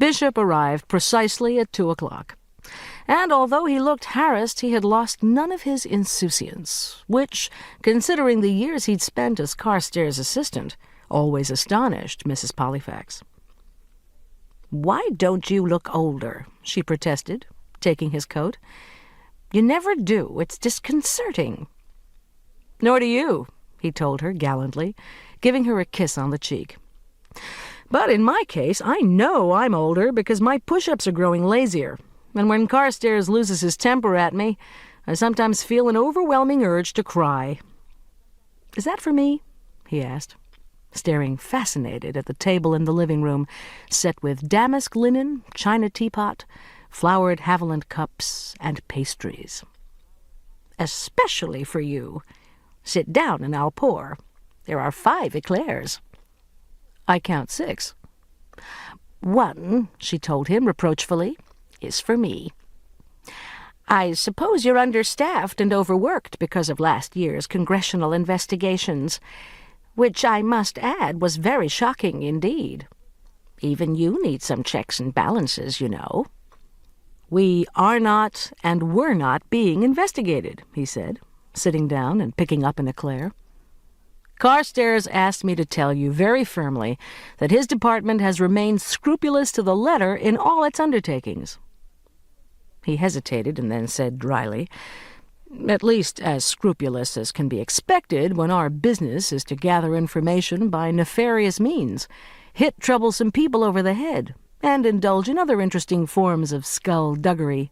Bishop arrived precisely at 2:00. And although he looked harassed, he had lost none of his insouciance, which, considering the years he'd spent as Carstairs' assistant, always astonished Mrs. Pollifax. "Why don't you look older?" she protested, taking his coat. "You never do. It's disconcerting." "Nor do you," he told her gallantly, giving her a kiss on the cheek. "But in my case, I know I'm older because my push-ups are growing lazier. And when Carstairs loses his temper at me, I sometimes feel an overwhelming urge to cry." "Is that for me?" he asked, staring fascinated at the table in the living room, set with damask linen, china teapot, flowered Haviland cups, and pastries. "Especially for you. Sit down and I'll pour. There are 5 eclairs." "I count 6. "1," she told him reproachfully, "is for me. I suppose you're understaffed and overworked because of last year's congressional investigations, which I must add was very shocking indeed. Even you need some checks and balances, you know." "We are not and were not being investigated," he said, sitting down and picking up an eclair. "Carstairs asked me to tell you very firmly that his department has remained scrupulous to the letter in all its undertakings." He hesitated and then said dryly, "At least as scrupulous as can be expected when our business is to gather information by nefarious means, hit troublesome people over the head, and indulge in other interesting forms of skullduggery.